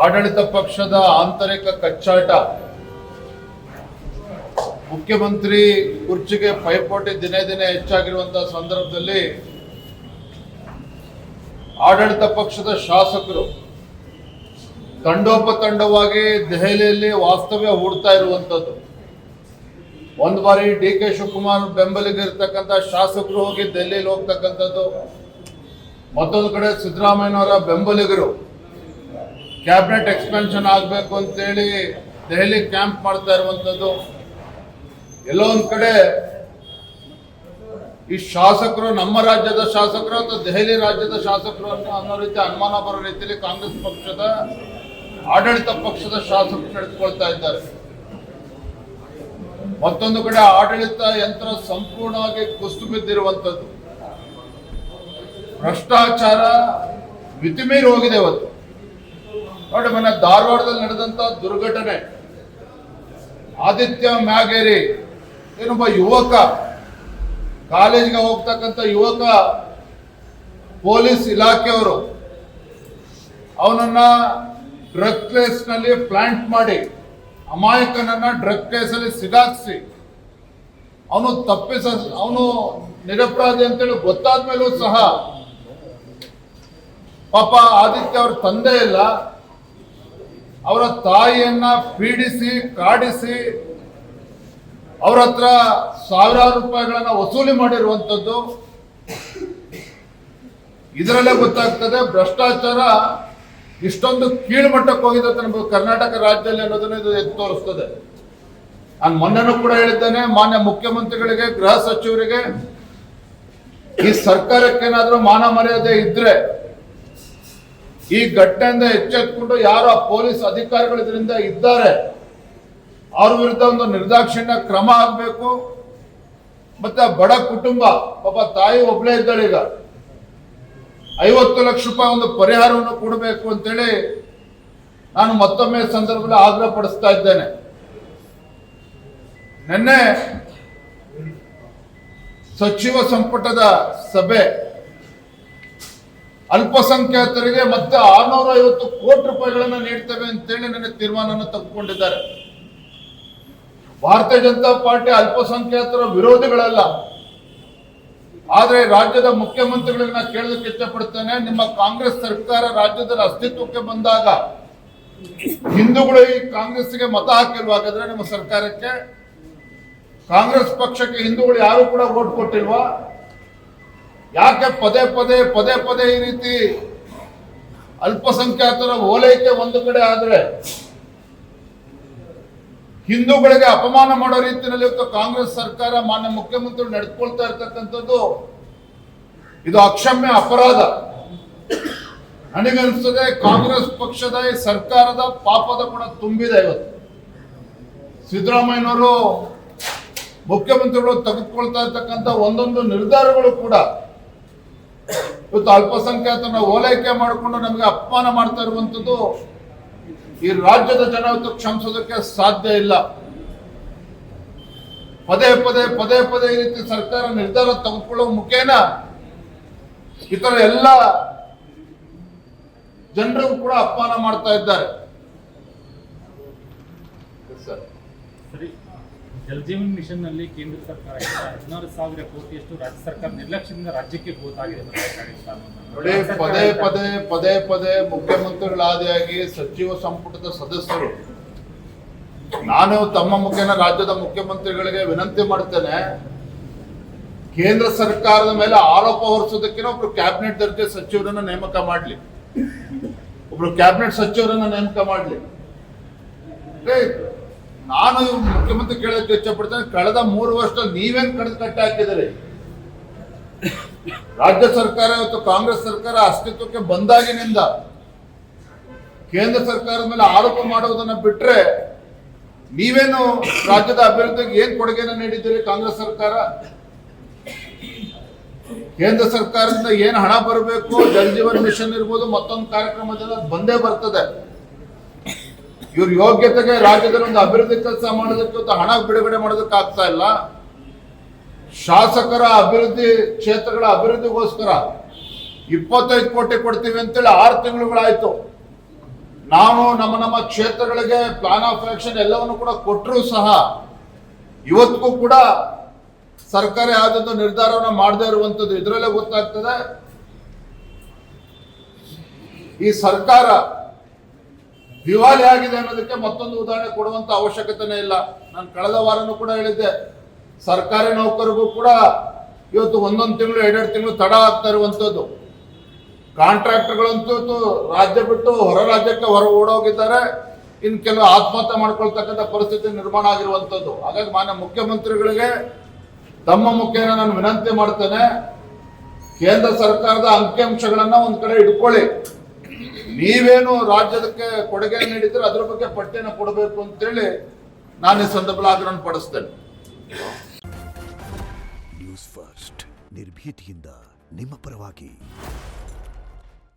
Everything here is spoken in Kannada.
ಆಡಳಿತ ಪಕ್ಷದ ಆಂತರಿಕ ಕಚ್ಚಾಟ, ಮುಖ್ಯಮಂತ್ರಿ ಕುರ್ಚಿಗೆ ಪೈಪೋಟಿ ದಿನೇ ದಿನೇ ಹೆಚ್ಚಾಗಿರುವಂತಹ ಸಂದರ್ಭದಲ್ಲಿ ಆಡಳಿತ ಪಕ್ಷದ ಶಾಸಕರು ತಂಡೋಪತಂಡವಾಗಿ ದೆಹಲಿಯಲ್ಲಿ ವಾಸ್ತವ್ಯ ಹೂಡ್ತಾ ಇರುವಂತದ್ದು. ಒಂದು ಬಾರಿ ಡಿ ಕೆ ಶಿವಕುಮಾರ್ ಬೆಂಬಲಿಗಿರ್ತಕ್ಕಂಥ ಶಾಸಕರು ಹೋಗಿ ದೆಹಲಿಯಲ್ಲಿ ಹೋಗ್ತಕ್ಕಂಥದ್ದು, ಮತ್ತೊಂದು ಕಡೆ ಸಿದ್ದರಾಮಯ್ಯನವರ ಬೆಂಬಲಿಗರು ಕ್ಯಾಬಿನೆಟ್ ಎಕ್ಸ್ಪೆನ್ಷನ್ ಆಗಬೇಕು ಅಂತೇಳಿ ದೆಹಲಿ ಕ್ಯಾಂಪ್ ಮಾಡ್ತಾ ಇರುವಂಥದ್ದು. ಎಲ್ಲೋ ಒಂದು ಕಡೆ ಈ ಶಾಸಕರು ನಮ್ಮ ರಾಜ್ಯದ ಶಾಸಕರು ಅಥವಾ ದೆಹಲಿ ರಾಜ್ಯದ ಶಾಸಕರು ಅನ್ನೋ ರೀತಿ ಅನುಮಾನ ಬರೋ ರೀತಿಯಲ್ಲಿ ಕಾಂಗ್ರೆಸ್ ಪಕ್ಷದ ಆಡಳಿತ ಪಕ್ಷದ ಶಾಸಕರು ನಡೆದುಕೊಳ್ತಾ ಇದ್ದಾರೆ. ಮತ್ತೊಂದು ಕಡೆ ಆಡಳಿತ ಯಂತ್ರ ಸಂಪೂರ್ಣವಾಗಿ ಕುಸಿದು ಬಿದ್ದಿರುವಂಥದ್ದು, ಭ್ರಷ್ಟಾಚಾರ ಮಿತಿಮೀರಿ ಹೋಗಿದೆ. ಇವತ್ತು ನೋಡಿ, ಮೊನ್ನೆ ಧಾರವಾಡದಲ್ಲಿ ನಡೆದಂತ ದುರ್ಘಟನೆ, ಆದಿತ್ಯ ಮ್ಯಾಗೇರಿ ಏನೊಬ್ಬ ಯುವಕ, ಕಾಲೇಜಿಗೆ ಹೋಗ್ತಕ್ಕಂಥ ಯುವಕ, ಪೊಲೀಸ್ ಇಲಾಖೆಯವರು ಅವನನ್ನ ಡ್ರಗ್ ಕೇಸ್ನಲ್ಲಿ ಪ್ಲಾಂಟ್ ಮಾಡಿ ಅಮಾಯಕನನ್ನ ಡ್ರಗ್ ಕೇಸಲ್ಲಿ ಸಿಗಾಕ್ಸಿ ಅವನು ನಿರಪರಾಧಿ ಅಂತೇಳಿ ಗೊತ್ತಾದ ಮೇಲೂ ಸಹ ಪಾಪ ಆದಿತ್ಯ ಅವ್ರ ತಂದೆ ಇಲ್ಲ, ಅವರ ತಾಯಿಯನ್ನ ಪೀಡಿಸಿ ಕಾಡಿಸಿ ಅವ್ರ ಹತ್ರ ಸಾವಿರಾರು ರೂಪಾಯಿಗಳನ್ನ ವಸೂಲಿ ಮಾಡಿರುವಂಥದ್ದು. ಇದರಲ್ಲೇ ಗೊತ್ತಾಗ್ತದೆ ಭ್ರಷ್ಟಾಚಾರ ಇಷ್ಟೊಂದು ಕೀಳ್ಮಟ್ಟಕ್ಕೆ ಹೋಗಿದೆ ನಮ್ಮ ಕರ್ನಾಟಕ ರಾಜ್ಯದಲ್ಲಿ ಅನ್ನೋದನ್ನ ಇದು ಎದ್ದು ತೋರಿಸ್ತದೆ. ನಾನು ಮೊನ್ನೆನೂ ಕೂಡ ಹೇಳಿದ್ದೇನೆ, ಮಾನ್ಯ ಮುಖ್ಯಮಂತ್ರಿಗಳಿಗೆ, ಗೃಹ ಸಚಿವರಿಗೆ, ಈ ಸರ್ಕಾರಕ್ಕೇನಾದ್ರೂ ಮಾನ ಮರ್ಯಾದೆ ಇದ್ರೆ ಈ ಘಟನೆಯಿಂದ ಎಚ್ಚೆತ್ತುಕೊಂಡು ಯಾರು ಆ ಪೊಲೀಸ್ ಅಧಿಕಾರಿಗಳು ಇದರಿಂದ ಇದ್ದಾರೆ ಅವ್ರ ವಿರುದ್ಧ ಒಂದು ನಿರ್ದಾಕ್ಷಿಣ್ಯ ಕ್ರಮ ಆಗಬೇಕು. ಮತ್ತೆ ಬಡ ಕುಟುಂಬ, ಪಾಪ ತಾಯಿ ಒಬ್ಳೇ ಇದ್ದಾಳೆ, ಈಗ 50 ಲಕ್ಷ ರೂಪಾಯಿ ಒಂದು ಪರಿಹಾರವನ್ನು ಕೊಡಬೇಕು ಅಂತೇಳಿ ನಾನು ಮತ್ತೊಮ್ಮೆ ಸಂದರ್ಭದಲ್ಲಿ ಆಗ್ರಹ ಪಡಿಸ್ತಾ ಇದ್ದೇನೆ. ನಿನ್ನೆ ಸಚಿವ ಸಂಪುಟದ ಸಭೆ, ಅಲ್ಪಸಂಖ್ಯಾತರಿಗೆ ಮತ್ತೆ 650 ಕೋಟಿ ರೂಪಾಯಿಗಳನ್ನು ನೀಡ್ತೇವೆ ಅಂತೇಳಿ ನನ್ನ ತೀರ್ಮಾನವನ್ನು ತೆಗೆದುಕೊಂಡಿದ್ದಾರೆ. ಭಾರತೀಯ ಜನತಾ ಪಾರ್ಟಿ ಅಲ್ಪಸಂಖ್ಯಾತರ ವಿರೋಧಿಗಳಲ್ಲ, ಆದ್ರೆ ರಾಜ್ಯದ ಮುಖ್ಯಮಂತ್ರಿಗಳಿಗೆ ನಾನು ಕೇಳೋದಕ್ಕೆ ಇಷ್ಟಪಡ್ತೇನೆ, ನಿಮ್ಮ ಕಾಂಗ್ರೆಸ್ ಸರ್ಕಾರ ರಾಜ್ಯದಲ್ಲಿ ಅಸ್ತಿತ್ವಕ್ಕೆ ಬಂದಾಗ ಹಿಂದೂಗಳು ಈ ಕಾಂಗ್ರೆಸ್ಗೆ ಮತ ಹಾಕಿಲ್ವಾಗಾದ್ರೆ ನಿಮ್ಮ ಸರ್ಕಾರಕ್ಕೆ, ಕಾಂಗ್ರೆಸ್ ಪಕ್ಷಕ್ಕೆ ಹಿಂದೂಗಳು ಯಾರು ಕೂಡ ವೋಟ್ ಕೊಟ್ಟಿಲ್ವಾ? ಯಾಕೆ ಪದೇ ಪದೇ ಈ ರೀತಿ ಅಲ್ಪಸಂಖ್ಯಾತರ ಓಲೈಕೆ ಒಂದು ಕಡೆ ಆದ್ರೆ ಹಿಂದೂಗಳಿಗೆ ಅಪಮಾನ ಮಾಡೋ ರೀತಿಯಲ್ಲಿ ಕಾಂಗ್ರೆಸ್ ಸರ್ಕಾರ, ಮಾನ್ಯ ಮುಖ್ಯಮಂತ್ರಿಗಳು ನಡೆದುಕೊಳ್ತಾ ಇರ್ತಕ್ಕಂಥದ್ದು ಇದು ಅಕ್ಷಮ್ಯ ಅಪರಾಧ. ನನಗನ್ಸ್ತದೆ ಕಾಂಗ್ರೆಸ್ ಪಕ್ಷದ ಈ ಸರ್ಕಾರದ ಪಾಪದ ಕೂಡ ತುಂಬಿದೆ. ಇವತ್ತು ಸಿದ್ದರಾಮಯ್ಯನವರು ಮುಖ್ಯಮಂತ್ರಿಗಳು ತೆಗೆದುಕೊಳ್ತಾ ಇರ್ತಕ್ಕಂಥ ಒಂದೊಂದು ನಿರ್ಧಾರಗಳು ಕೂಡ ಇವತ್ತು ಅಲ್ಪಸಂಖ್ಯಾತನ ಓಲೈಕೆ ಮಾಡಿಕೊಂಡು ನಮಗೆ ಅಪಮಾನ ಮಾಡ್ತಾ ಇರುವಂಥದ್ದು ಈ ರಾಜ್ಯದ ಜನ ಇವತ್ತು ಕ್ಷಮಿಸೋದಕ್ಕೆ ಸಾಧ್ಯ ಇಲ್ಲ. ಪದೇ ಪದೇ ಈ ರೀತಿ ಸರ್ಕಾರ ನಿರ್ಧಾರ ತೆಗೆದುಕೊಳ್ಳುವ ಮುಖೇನ ಇತರ ಎಲ್ಲ ಜನರಿಗೂ ಕೂಡ ಅಪಮಾನ ಮಾಡ್ತಾ ಇದ್ದಾರೆ. ಜಲ್ ಜೀವನ್ ಮಿಷನ್ ನಲ್ಲಿ ಕೇಂದ್ರ ಸರ್ಕಾರ 16,000 ಕೋಟಿಯಷ್ಟು ರಾಜ್ಯ ಸರ್ಕಾರ ನಿರ್ಲಕ್ಷ್ಯದಿಂದ ರಾಜ್ಯಕ್ಕೆ ಗೋತಾಗಿದೆ. ಪದೇ ಪದೇ ಮುಖ್ಯಮಂತ್ರಿಗಳಾದಿಯಾಗಿ ಸಚಿವ ಸಂಪುಟದ ಸದಸ್ಯರು, ನಾನು ತಮ್ಮ ಮುಖೇನ ರಾಜ್ಯದ ಮುಖ್ಯಮಂತ್ರಿಗಳಿಗೆ ವಿನಂತಿ ಮಾಡ್ತೇನೆ, ಕೇಂದ್ರ ಸರ್ಕಾರದ ಮೇಲೆ ಆರೋಪ ಹೊರಿಸೋದಕ್ಕಿಂತ ಒಬ್ರು ಕ್ಯಾಬಿನೆಟ್ ದರ್ಜೆ ಸಚಿವರನ್ನ ನೇಮಕ ಮಾಡ್ಲಿ, ಒಬ್ರು ಕ್ಯಾಬಿನೆಟ್ ಸಚಿವರನ್ನ ನೇಮಕ ಮಾಡ್ಲಿ. ನಾನು ಮುಖ್ಯಮಂತ್ರಿ ಕೇಳೋದಕ್ಕೆ ಇಷ್ಟಪಡ್ತೇನೆ, ಕಳೆದ 3 ವರ್ಷದಲ್ಲಿ ನೀವೇನ್ ಕಡಿದು ಕಟ್ಟಿ ಹಾಕಿದಿರಿ? ರಾಜ್ಯ ಸರ್ಕಾರ ಇವತ್ತು ಕಾಂಗ್ರೆಸ್ ಸರ್ಕಾರ ಅಸ್ತಿತ್ವಕ್ಕೆ ಬಂದಾಗಿನಿಂದ ಕೇಂದ್ರ ಸರ್ಕಾರದ ಮೇಲೆ ಆರೋಪ ಮಾಡುವುದನ್ನ ಬಿಟ್ರೆ ನೀವೇನು ರಾಜ್ಯದ ಅಭಿವೃದ್ಧಿಗೆ ಏನ್ ಕೊಡುಗೆಯನ್ನು ನೀಡಿದ್ದೀರಿ? ಕಾಂಗ್ರೆಸ್ ಸರ್ಕಾರ ಕೇಂದ್ರ ಸರ್ಕಾರದಿಂದ ಏನು ಹಣ ಬರಬೇಕು, ಜಲ್ ಜೀವನ್ ಮಿಷನ್ ಇರ್ಬೋದು, ಮತ್ತೊಂದು ಕಾರ್ಯಕ್ರಮದಿಂದ ಬಂದೇ ಬರ್ತದೆ. ಇವ್ರ ಯೋಗ್ಯತೆಗೆ ರಾಜ್ಯದಲ್ಲಿ ಒಂದು ಅಭಿವೃದ್ಧಿ ಕೆಲಸ ಮಾಡೋದಕ್ಕೆ ಹಣ ಬಿಡುಗಡೆ ಮಾಡೋದಕ್ಕೆ ಆಗ್ತಾ ಇಲ್ಲ. ಶಾಸಕರ ಅಭಿವೃದ್ಧಿ ಕ್ಷೇತ್ರಗಳ ಅಭಿವೃದ್ಧಿಗೋಸ್ಕರ 25 ಕೋಟಿ ಕೊಡ್ತೀವಿ ಅಂತೇಳಿ 6 ತಿಂಗಳುಗಳಾಯ್ತು. ನಾವು ನಮ್ಮ ಕ್ಷೇತ್ರಗಳಿಗೆ ಪ್ಲಾನ್ ಆಫ್ ಆಕ್ಷನ್ ಎಲ್ಲವನ್ನು ಕೂಡ ಕೊಟ್ಟರೂ ಸಹ ಇವತ್ತಿಗೂ ಕೂಡ ಸರ್ಕಾರ ಯಾವುದೊಂದು ನಿರ್ಧಾರವನ್ನು ಮಾಡದೇ ಇರುವಂಥದ್ದು. ಇದರಲ್ಲೇ ಗೊತ್ತಾಗ್ತದೆ ಈ ಸರ್ಕಾರ ದಿವಾಳಿ ಆಗಿದೆ ಅನ್ನೋದಕ್ಕೆ ಮತ್ತೊಂದು ಉದಾಹರಣೆ ಕೊಡುವಂತ ಅವಶ್ಯಕತೆನೇ ಇಲ್ಲ. ನಾನು ಕಳೆದ ವಾರನೂ ಕೂಡ ಹೇಳಿದ್ದೆ, ಸರ್ಕಾರಿ ನೌಕರಿಗೂ ಕೂಡ ಇವತ್ತು 1 ತಿಂಗಳು 2 ತಿಂಗಳು ತಡ ಆಗ್ತಾ ಇರುವಂಥದ್ದು. ಕಾಂಟ್ರಾಕ್ಟರ್ಗಳಂತೂ ರಾಜ್ಯ ಬಿಟ್ಟು ಹೊರ ರಾಜ್ಯಕ್ಕೆ ಓಡೋಗಿದ್ದಾರೆ. ಇನ್ನು ಕೆಲವು ಆತ್ಮಹತ್ಯೆ ಮಾಡ್ಕೊಳ್ತಕ್ಕಂಥ ಪರಿಸ್ಥಿತಿ ನಿರ್ಮಾಣ ಆಗಿರುವಂಥದ್ದು. ಹಾಗಾಗಿ ಮಾನ್ಯ ಮುಖ್ಯಮಂತ್ರಿಗಳಿಗೆ ತಮ್ಮ ಮುಖೇನ ನಾನು ವಿನಂತಿ ಮಾಡ್ತೇನೆ, ಕೇಂದ್ರ ಸರ್ಕಾರದ ಅಂಕಿಅಂಶಗಳನ್ನ ಒಂದ್ ಕಡೆ ಇಟ್ಕೊಳ್ಳಿ. ನೀವೇನು ರಾಜ್ಯದಕ್ಕೆ ಕೊಡುಗೆ ನೀಡಿದ್ರೆ ಅದ್ರ ಬಗ್ಗೆ ಪಟ್ಟಿಯನ್ನು ಕೊಡಬೇಕು ಅಂತೇಳಿ ನಾನು ಈ ಸಂದರ್ಭದಲ್ಲಿ ಆಗ್ರಹ ಪಡಿಸ್ತೇನೆ. ನ್ಯೂಸ್ ಫಸ್ಟ್ ನಿರ್ಭೀತಿಯಿಂದ ನಿಮ್ಮ ಪರವಾಗಿ.